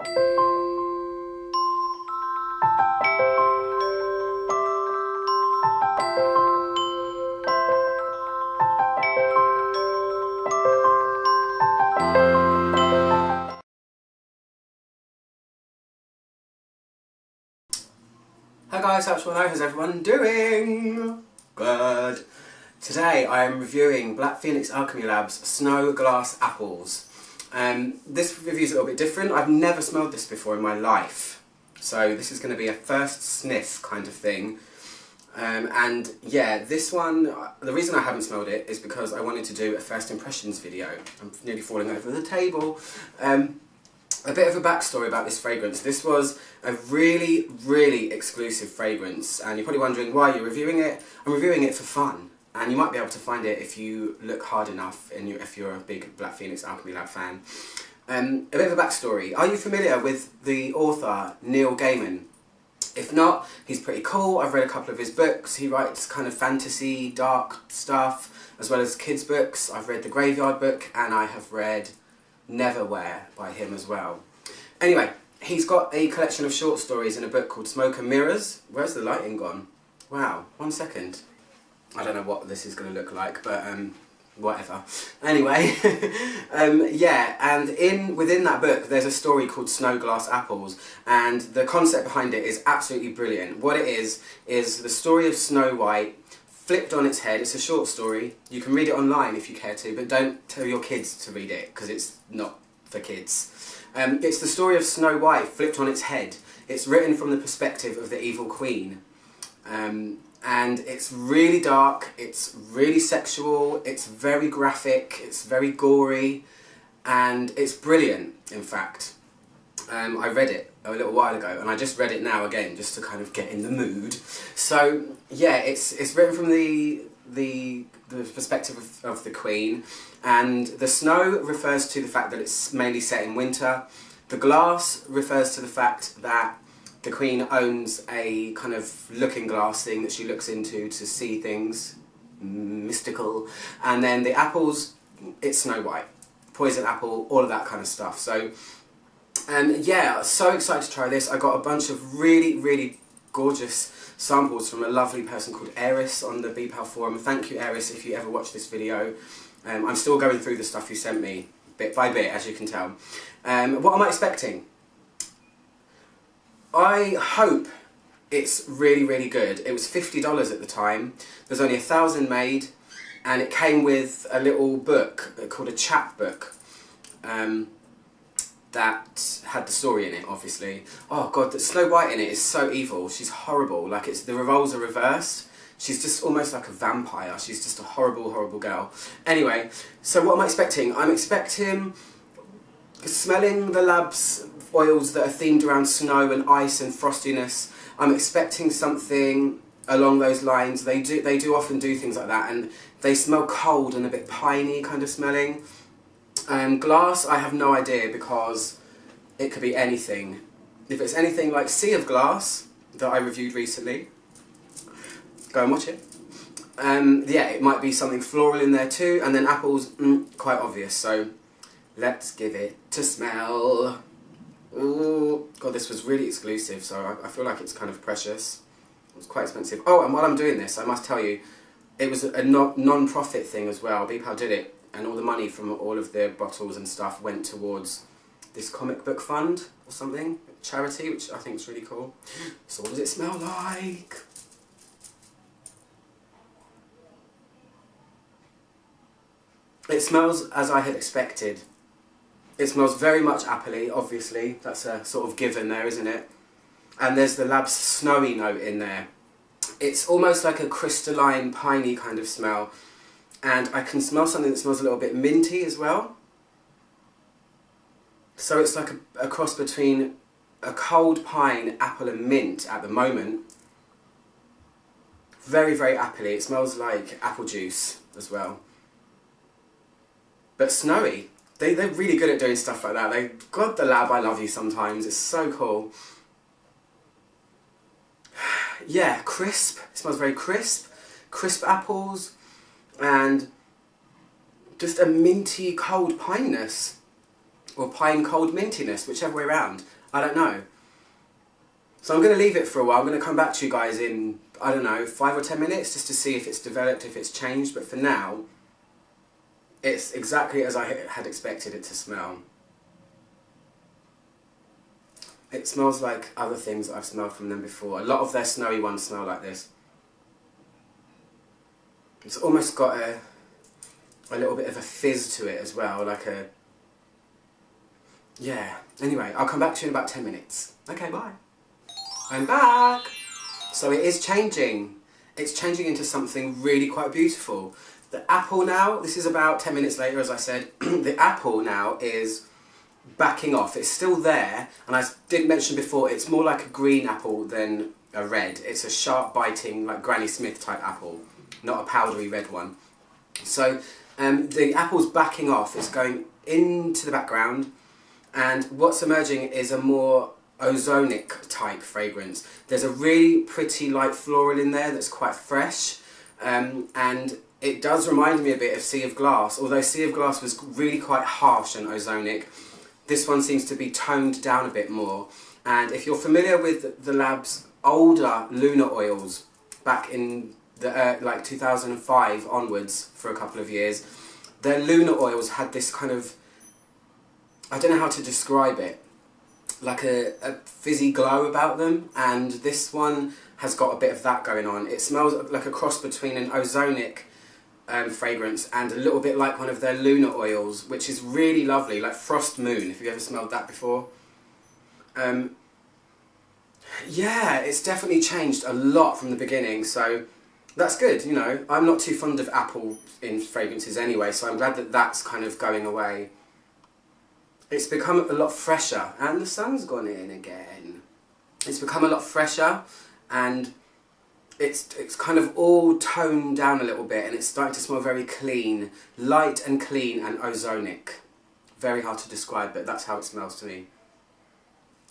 Hi guys, how's everyone doing? Good. Today I am reviewing Black Phoenix Alchemy Lab's Snow Glass Apples. This review is a little bit different. I've never smelled this before in my life. So this is going to be a first sniff kind of thing. And yeah, this one, the reason I haven't smelled it is because I wanted to do a first impressions video. I'm nearly falling over the table. A bit of a backstory about this fragrance. This was a really, really exclusive fragrance, and you're probably wondering why you're reviewing it. I'm reviewing it for fun, and you might be able to find it if you look hard enough and if you're a big Black Phoenix Alchemy Lab fan. A bit of a backstory. Are you familiar with the author Neil Gaiman? If not, he's pretty cool. I've read a couple of his books. He writes kind of fantasy, dark stuff, as well as kids' books. I've read the Graveyard book, and I have read Neverwhere by him as well. Anyway, he's got a collection of short stories in a book called Smoke and Mirrors. Where's the lighting gone? Wow, 1 second. I don't know what this is going to look like, but whatever. Anyway, yeah, and within that book there's a story called Snow Glass Apples, and the concept behind it is absolutely brilliant. What it is the story of Snow White flipped on its head. It's a short story. You can read it online if you care to, but don't tell your kids to read it because it's not for kids. It's the story of Snow White flipped on its head. It's written from the perspective of the evil queen. And it's really dark, it's really sexual, it's very graphic, it's very gory, and it's brilliant, in fact. I read it a little while ago, and I just read it now again, just to kind of get in the mood. So, yeah, it's written from the perspective of the Queen, and the snow refers to the fact that it's mainly set in winter. The glass refers to the fact that the Queen owns a kind of looking glass thing that she looks into to see things mystical. And then the apples, it's Snow White, poison apple, all of that kind of stuff. So, yeah, so excited to try this. I got a bunch of really, really gorgeous samples from a lovely person called Eris on the BPAL forum. Thank you, Eris, if you ever watch this video. I'm still going through the stuff you sent me, bit by bit, as you can tell. What am I expecting? I hope it's really, really good. It was $50 at the time. There's only 1,000 made, and it came with a little book called a chapbook that had the story in it, obviously. Oh god, the Snow White in it is so evil. She's horrible. Like, the roles are reversed. She's just almost like a vampire. She's just a horrible, horrible girl. Anyway, so what am I expecting? I'm expecting smelling the lab's oils that are themed around snow and ice and frostiness. I'm expecting something along those lines. They do often do things like that, and they smell cold and a bit piney kind of smelling. Glass, I have no idea, because it could be anything. If it's anything like Sea of Glass that I reviewed recently, go and watch it. Yeah, it might be something floral in there too, and then apples, quite obvious. So let's give it to smell. Ooh, god, this was really exclusive, so I feel like it's kind of precious. It was quite expensive. Oh, and while I'm doing this, I must tell you, it was a non-profit thing as well. BPAL did it, and all the money from all of their bottles and stuff went towards this comic book fund or something, charity, which I think is really cool. So what does it smell like? It smells as I had expected. It smells very much appley, obviously. That's a sort of given there, isn't it? And there's the lab's snowy note in there. It's almost like a crystalline, piney kind of smell. And I can smell something that smells a little bit minty as well. So it's like a cross between a cold pine, apple and mint at the moment. Very, very appley. It smells like apple juice as well. But snowy. They're really good at doing stuff like that. God, the lab, I love you sometimes. It's so cool. Yeah, crisp. It smells very crisp. Crisp apples. And just a minty, cold pineness. or pine cold mintiness, whichever way around. I don't know. So I'm going to leave it for a while. I'm going to come back to you guys in, I don't know, 5 or 10 minutes just to see if it's developed, if it's changed. But for now, it's exactly as I had expected it to smell. It smells like other things that I've smelled from them before. A lot of their snowy ones smell like this. It's almost got a little bit of a fizz to it as well, like a... Yeah. Anyway, I'll come back to you in about 10 minutes. Okay, bye. I'm back! So it is changing. It's changing into something really quite beautiful. The apple now, this is about 10 minutes later as I said, the apple now is backing off. It's still there, and I did mention before, it's more like a green apple than a red. It's a sharp biting, like Granny Smith type apple, not a powdery red one. So the apple's backing off, it's going into the background, and what's emerging is a more ozonic type fragrance. There's a really pretty light floral in there that's quite fresh, and it does remind me a bit of Sea of Glass, although Sea of Glass was really quite harsh and ozonic. This one seems to be toned down a bit more, and if you're familiar with the lab's older lunar oils back in the like 2005 onwards for a couple of years, their lunar oils had this kind of, I don't know how to describe it, like a fizzy glow about them, and this one has got a bit of that going on. It smells like a cross between an ozonic fragrance and a little bit like one of their lunar oils, which is really lovely, like Frost Moon, if you've ever smelled that before. Yeah, it's definitely changed a lot from the beginning, so that's good, you know. I'm not too fond of apple in fragrances anyway, so I'm glad that that's kind of going away. It's become a lot fresher, and the sun's gone in again. It's become a lot fresher, and it's kind of all toned down a little bit, and it's starting to smell very clean, light and clean and ozonic. Very hard to describe, but that's how it smells to me.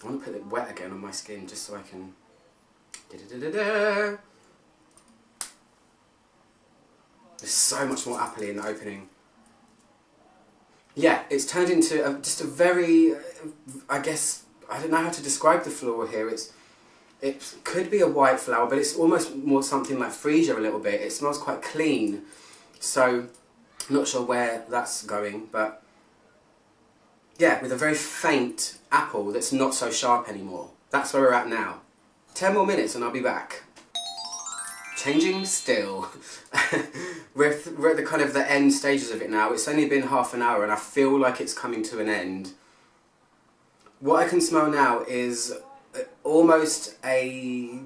I want to put it wet again on my skin just so I can... There's so much more appley in the opening. Yeah, it's turned into just a very, I guess, I don't know how to describe the floral here. It could be a white flower, but it's almost more something like freesia a little bit. It smells quite clean, so I'm not sure where that's going, but yeah, with a very faint apple that's not so sharp anymore. That's where we're at now. 10 more minutes and I'll be back. Changing still. we're at the kind of the end stages of it now. It's only been half an hour and I feel like it's coming to an end. What I can smell now is almost a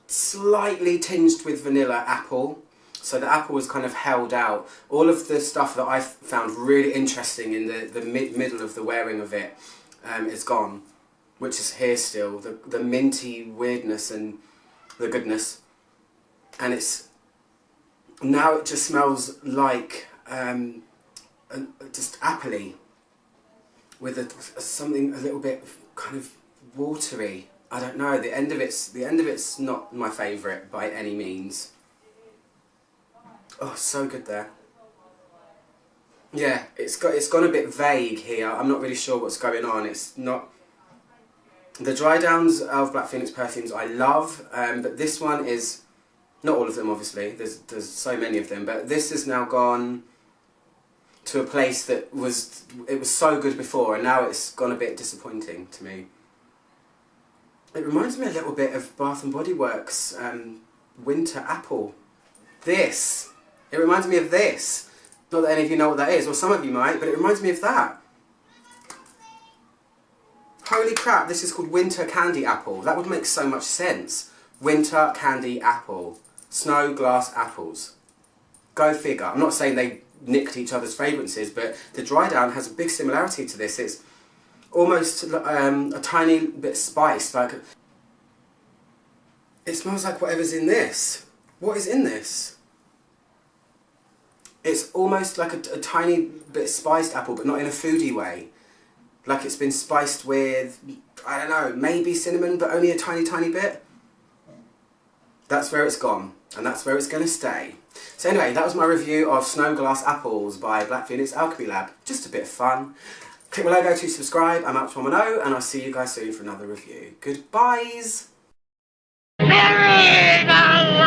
slightly tinged with vanilla apple. So the apple was kind of held out. All of the stuff that I found really interesting in the middle of the wearing of it is gone, which is here still. The minty weirdness and the goodness. And now it just smells like just appley with something a little bit kind of watery. I don't know. The end of it's not my favourite by any means. Oh, so good there. Yeah, it's gone a bit vague here. I'm not really sure what's going on. It's not. The dry downs of Black Phoenix perfumes I love, but this one is. Not all of them, obviously, there's so many of them, but this has now gone to a place that it was so good before, and now it's gone a bit disappointing to me. It reminds me a little bit of Bath and Body Works Winter Apple. It reminds me of this. Not that any of you know what that is, or some of you might, but it reminds me of that. Holy crap, this is called Winter Candy Apple. That would make so much sense. Winter Candy Apple. Snow Glass Apples. Go figure. I'm not saying they nicked each other's fragrances, but the dry down has a big similarity to this. It's almost a tiny bit spiced. Like it smells like whatever's in this. What is in this? It's almost like a tiny bit spiced apple, but not in a foodie way. Like it's been spiced with, I don't know, maybe cinnamon, but only a tiny, tiny bit. That's where it's gone, and that's where it's going to stay. So anyway, that was my review of Snow Glass Apples by Black Phoenix Alchemy Lab. Just a bit of fun. Click my logo to subscribe. I'm Alchemy, and I'll see you guys soon for another review. Goodbyes! Buried alive!